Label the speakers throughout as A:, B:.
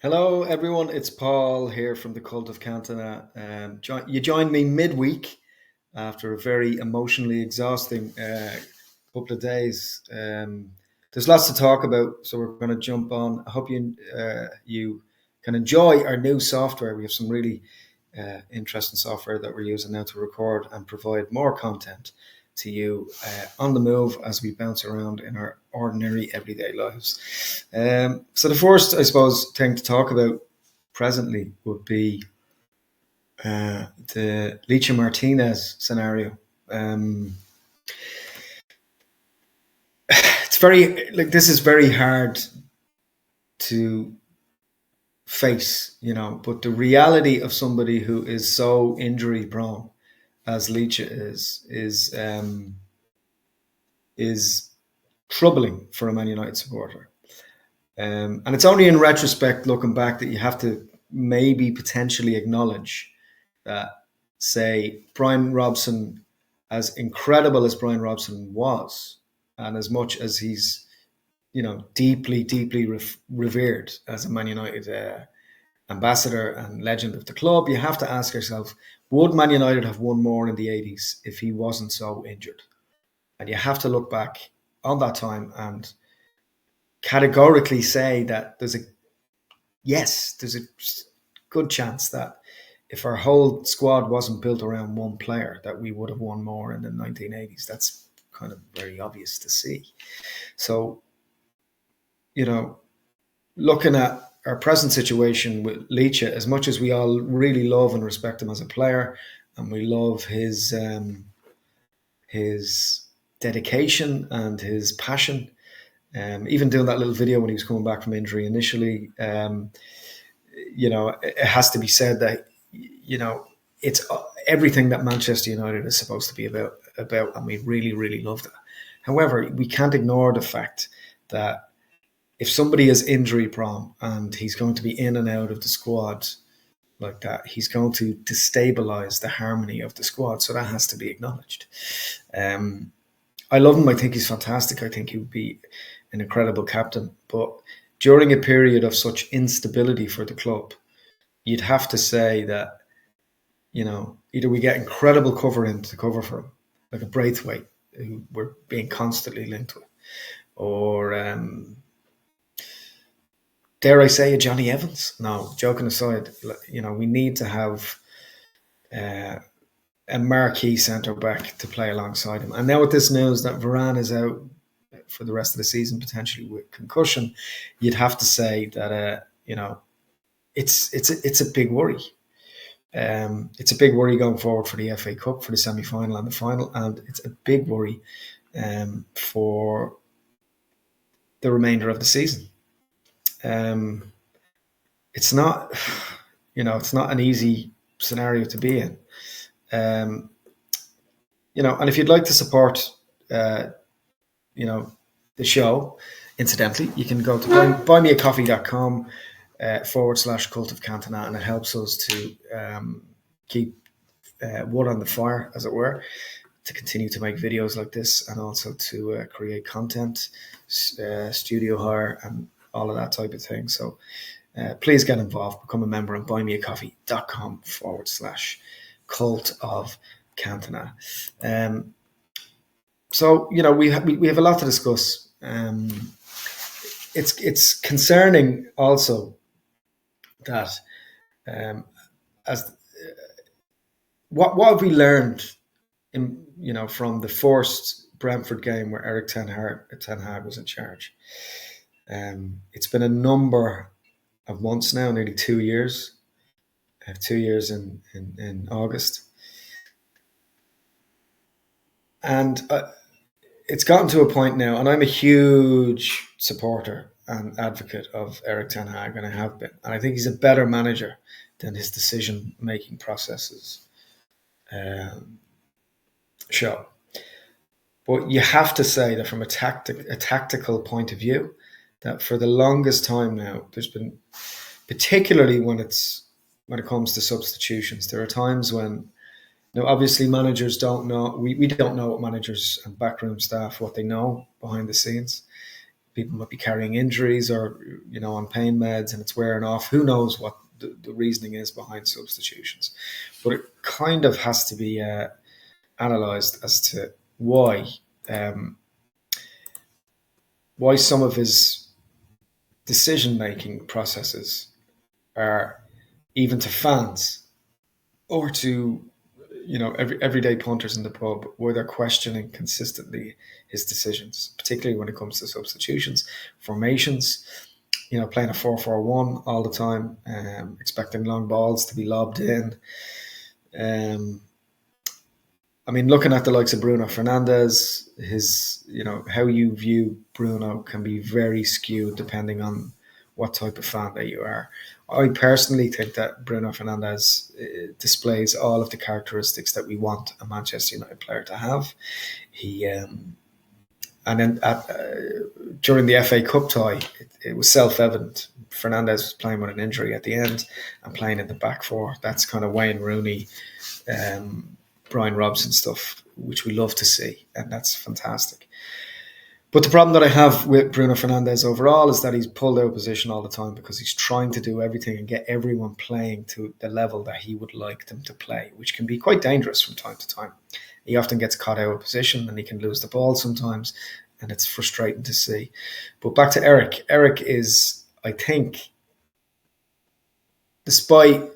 A: Hello, everyone. It's Paul here from the Cult of Cantona. You joined me midweek after a very emotionally exhausting couple of days. There's lots to talk about, so we're going to jump on. I hope you can enjoy our new software. We have some really interesting software that we're using now to record and provide more content to you on the move as we bounce around in our ordinary everyday lives. So the first, I suppose, thing to talk about presently would be the Licha Martinez scenario. It's very this is very hard to face, but the reality of somebody who is so injury prone as Licha is troubling for a Man United supporter. And it's only in retrospect, looking back, that you have to maybe potentially acknowledge that, say, Bryan Robson, as incredible as Bryan Robson was, and as much as he's, deeply, deeply revered as a Man United ambassador and legend of the club, you have to ask yourself, would Man United have won more in the 80s if he wasn't so injured? And you have to look back on that time and categorically say that there's a good chance that if our whole squad wasn't built around one player, that we would have won more in the 1980s. That's kind of very obvious to see. So, looking at our present situation with Licha, as much as we all really love and respect him as a player, and we love his dedication and his passion, even doing that little video when he was coming back from injury initially, it has to be said that, it's everything that Manchester United is supposed to be about, and we really, really love that. However, we can't ignore the fact that if somebody is injury prone and he's going to be in and out of the squad like that, he's going to destabilize the harmony of the squad. So that has to be acknowledged. I love him. I think he's fantastic. I think he would be an incredible captain. But during a period of such instability for the club, you'd have to say that, either we get incredible cover in to cover for him, like a Braithwaite, who we're being constantly linked with, or dare I say, a Johnny Evans? No, joking aside, we need to have a marquee centre back to play alongside him. And now with this news that Varane is out for the rest of the season, potentially with concussion, you'd have to say that it's a big worry. It's a big worry going forward for the FA Cup, for the semi-final and the final, and it's a big worry for the remainder of the season. It's not, it's not an easy scenario to be in. And if you'd like to support, the show, incidentally, you can go to buymeacoffee.com /Cult of Cantona, and it helps us to keep wood on the fire, as it were, to continue to make videos like this, and also to create content, studio hire, and all of that type of thing. So please get involved, become a member on buymeacoffee.com /Cult of Cantona. So, we have a lot to discuss. It's concerning also that what have we learned from the first Brentford game where Erik ten Hag was in charge? It's been a number of months now, nearly 2 years. 2 years in August, and it's gotten to a point now, and I'm a huge supporter and advocate of Erik ten Hag, and I have been. And I think he's a better manager than his decision-making processes show. But you have to say that from a tactical point of view, that for the longest time now, there's been, particularly when it comes to substitutions, there are times when, obviously managers don't know. We don't know what managers and backroom staff, what they know behind the scenes. people might be carrying injuries or, on pain meds and it's wearing off. Who knows what the reasoning is behind substitutions? But it kind of has to be analysed as to why some of his decision-making processes are, even to fans or to everyday punters in the pub, where they're questioning consistently his decisions, particularly when it comes to substitutions, formations. Playing a 4-4-1 all the time, expecting long balls to be lobbed in. Looking at the likes of Bruno Fernandes, how you view Bruno can be very skewed depending on what type of fan that you are. I personally think that Bruno Fernandes displays all of the characteristics that we want a Manchester United player to have. He and then during the FA Cup tie, it was self-evident. Fernandes was playing with an injury at the end and playing in the back four. That's kind of Wayne Rooney, Bryan Robson stuff, which we love to see, and that's fantastic. But the problem that I have with Bruno Fernandes overall is that he's pulled out of position all the time because he's trying to do everything and get everyone playing to the level that he would like them to play, which can be quite dangerous from time to time. He often gets caught out of position and he can lose the ball sometimes, and it's frustrating to see. But back to Eric. Eric is, I think, despite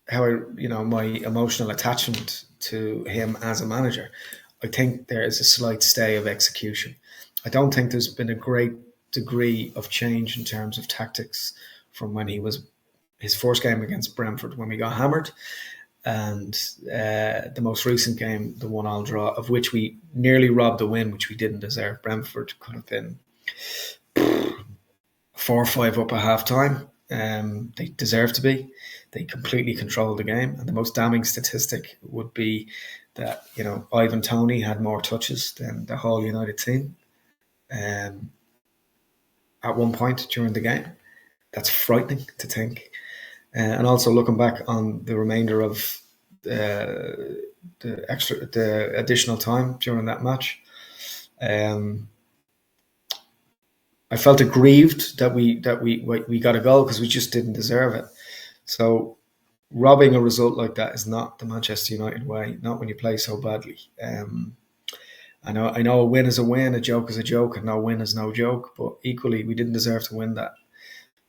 A: how my emotional attachment to him as a manager, I think there is a slight stay of execution. I don't think there's been a great degree of change in terms of tactics from when he was his first game against Brentford when we got hammered, and the most recent game, the 1-1 draw, of which we nearly robbed a win, which we didn't deserve. Brentford could have been 4-5 up at half time. They deserve to be. They completely controlled the game, and the most damning statistic would be that Ivan Toney had more touches than the whole United team at one point during the game. That's frightening to think. And also looking back on the remainder of the additional time during that match, I felt aggrieved that we got a goal because we just didn't deserve it. So robbing a result like that is not the Manchester United way, not when you play so badly. I know a win is a win, a joke is a joke, and no win is no joke, but equally we didn't deserve to win that.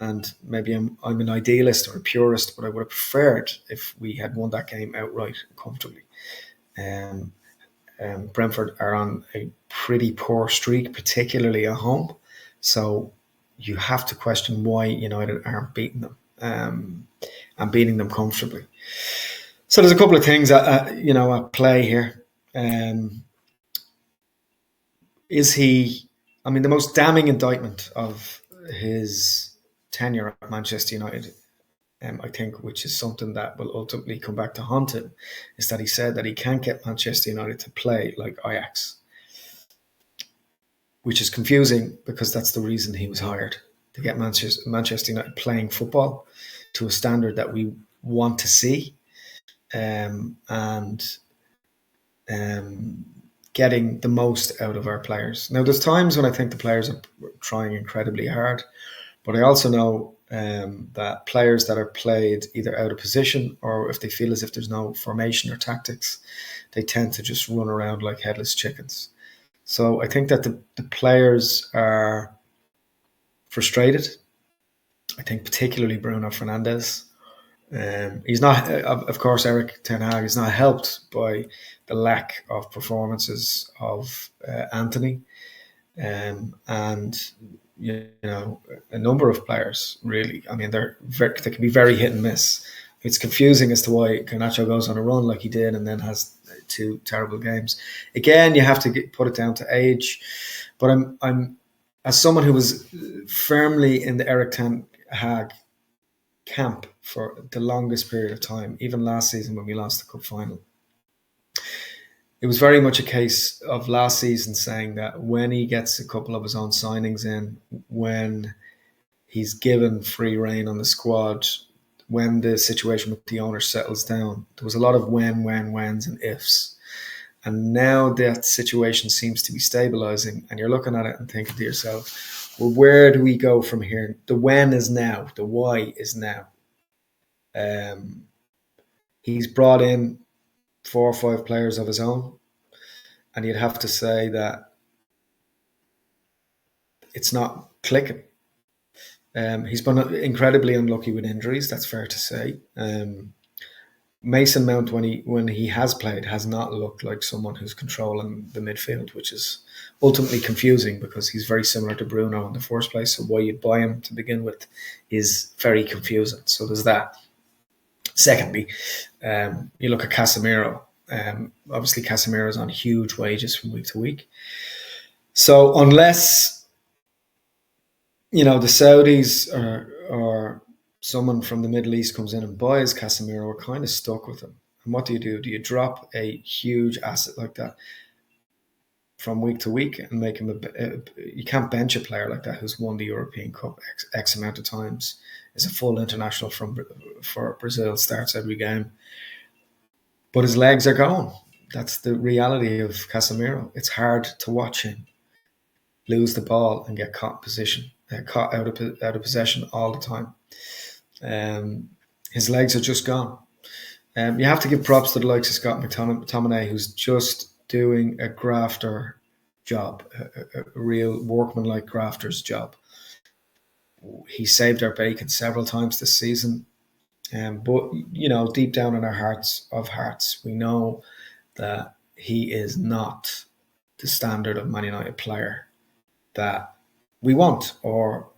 A: And maybe I'm an idealist or a purist, but I would have preferred if we had won that game outright comfortably. Brentford are on a pretty poor streak, particularly at home. So you have to question why United aren't beating them and beating them comfortably. So there's a couple of things at play here. Is he? The most damning indictment of his tenure at Manchester United, I think, which is something that will ultimately come back to haunt him, is that he said that he can't get Manchester United to play like Ajax, which is confusing because that's the reason he was hired, to get Manchester United playing football to a standard that we want to see, and getting the most out of our players. Now, there's times when I think the players are trying incredibly hard, but I also know that players that are played either out of position or if they feel as if there's no formation or tactics, they tend to just run around like headless chickens. So I think that the players are frustrated. I think particularly Bruno Fernandes. He's not, of course, Erik ten Hag is not helped by the lack of performances of Anthony, and a number of players. Really, they can be very hit and miss. It's confusing as to why Garnacho goes on a run like he did and then has two terrible games. Again, you have to put it down to age, but I'm as someone who was firmly in the Erik ten Hag camp for the longest period of time, even last season when we lost the cup final. It was very much a case of last season saying that when he gets a couple of his own signings in, when he's given free rein on the squad, when the situation with the owner settles down, there was a lot of whens and ifs. And now that situation seems to be stabilising, and you're looking at it and thinking to yourself, Well, where do we go from here? The when is now. The why is now. Um, he's brought in 4 or 5 players of his own, and you'd have to say that it's not clicking. He's been incredibly unlucky with injuries. That's fair to say. Mason Mount, when he has played, has not looked like someone who's controlling the midfield, which is ultimately confusing because he's very similar to Bruno in the first place. So why you'd buy him to begin with is very confusing. So there's that. Secondly, you look at Casemiro. Obviously, Casemiro's on huge wages from week to week. So unless the Saudis or someone from the Middle East comes in and buys Casemiro, we're kind of stuck with him. And what do? Do you drop a huge asset like that from week to week and make him you can't bench a player like that who's won the European Cup X amount of times, is a full international for Brazil, starts every game. But his legs are gone. That's the reality of Casemiro. It's hard to watch him lose the ball and get caught in position, caught out of possession all the time. His legs are just gone. You have to give props to the likes of Scott McTominay, who's just doing a grafter job, a real workman-like grafter's job. He saved our bacon several times this season. But, deep down in our hearts of hearts, we know that he is not the standard of Man United player that we want or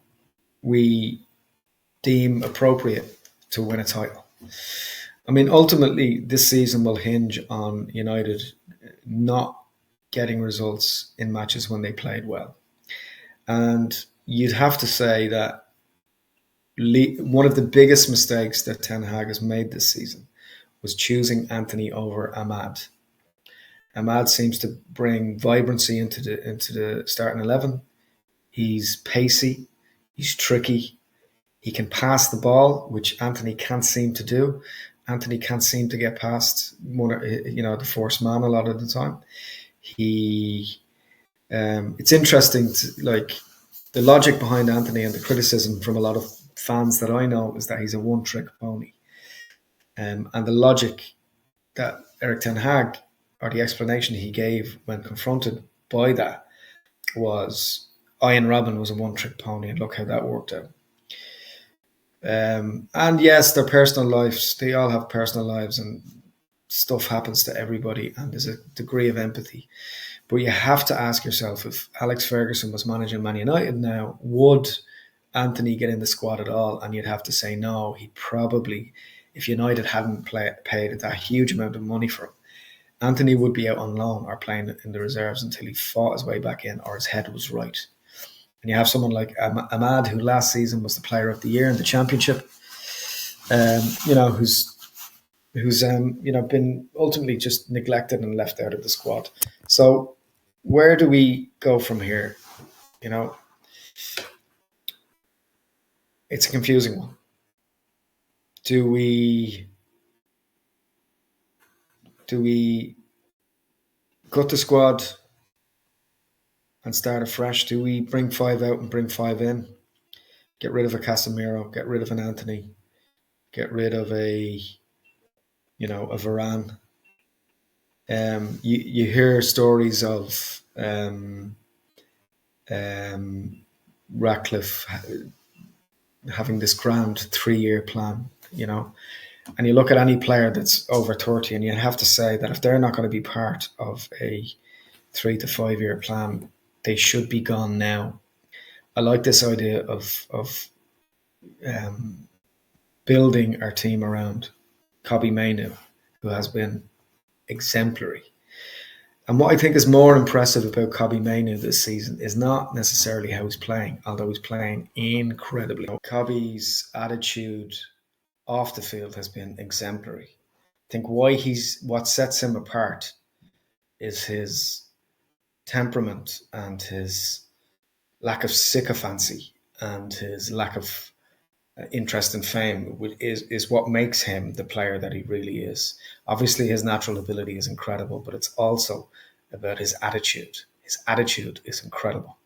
A: we deem appropriate to win a title. I mean, ultimately, this season will hinge on United not getting results in matches when they played well. And you'd have to say that one of the biggest mistakes that Ten Hag has made this season was choosing Anthony over Ahmad. Ahmad seems to bring vibrancy into the starting 11. He's pacey, he's tricky, he can pass the ball, which Anthony can't seem to do. Anthony can't seem to get past the first man a lot of the time. It's interesting the logic behind Anthony and the criticism from a lot of fans that I know is that he's a one-trick pony. And the logic that Erik ten Hag, or the explanation he gave when confronted by that, was Ian Robin was a one-trick pony, and look how that worked out. And yes, their personal lives, they all have personal lives and stuff happens to everybody, and there's a degree of empathy. But you have to ask yourself, if Alex Ferguson was managing Man United now, would Anthony get in the squad at all? And you'd have to say no. He probably, if United hadn't paid that huge amount of money for him, Anthony would be out on loan or playing in the reserves until he fought his way back in or his head was right. And you have someone like Ahmad, who last season was the player of the year in the championship, who's been ultimately just neglected and left out of the squad. So where do we go from here? It's a confusing one. Do we cut the squad and start afresh? Do we bring 5 out and bring 5 in? Get rid of a Casemiro, get rid of an Anthony, get rid of a Varane. You hear stories of Ratcliffe having this grand 3-year plan, and you look at any player that's over 30 and you have to say that if they're not going to be part of a 3 to 5 year plan, they should be gone now. I like this idea of building our team around Kobbie Mainoo, who has been exemplary. And what I think is more impressive about Kobbie Mainoo this season is not necessarily how he's playing, although he's playing incredibly. Kobbie's attitude off the field has been exemplary. I think what sets him apart is his temperament and his lack of sycophancy and his lack of interest and fame is what makes him the player that he really is. Obviously, his natural ability is incredible, but it's also about his attitude. His attitude is incredible.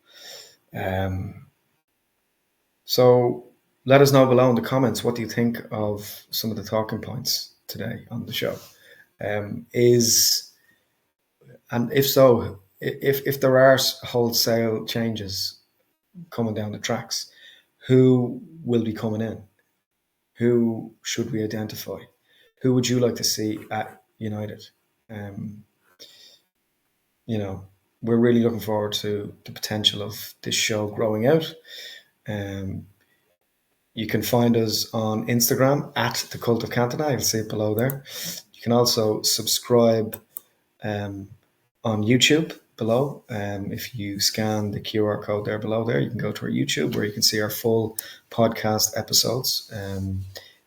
A: So let us know below in the comments, what do you think of some of the talking points today on the show? Is And if so, if there are wholesale changes coming down the tracks, who will be coming in? Who should we identify? Who would you like to see at United? Um, you know, we're really looking forward to the potential of this show growing out. Um, you can find us on Instagram at the Cult of Cantona. You'll see it below there. You can also subscribe um, on YouTube below. If you scan the QR code there below there, you can go to our YouTube where you can see our full podcast episodes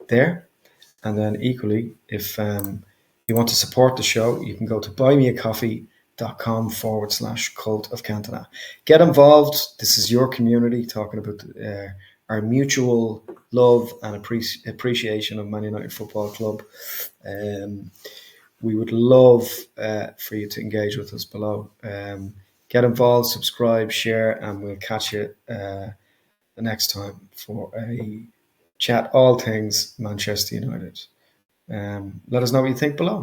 A: there. And then equally, if you want to support the show, you can go to buymeacoffee.com/Cult of Cantona. Get involved. This is your community, talking about our mutual love and appreciation of Man United Football Club. We would love for you to engage with us below. Get involved, subscribe, share, and we'll catch you the next time for a chat all things Manchester United. Let us know what you think below.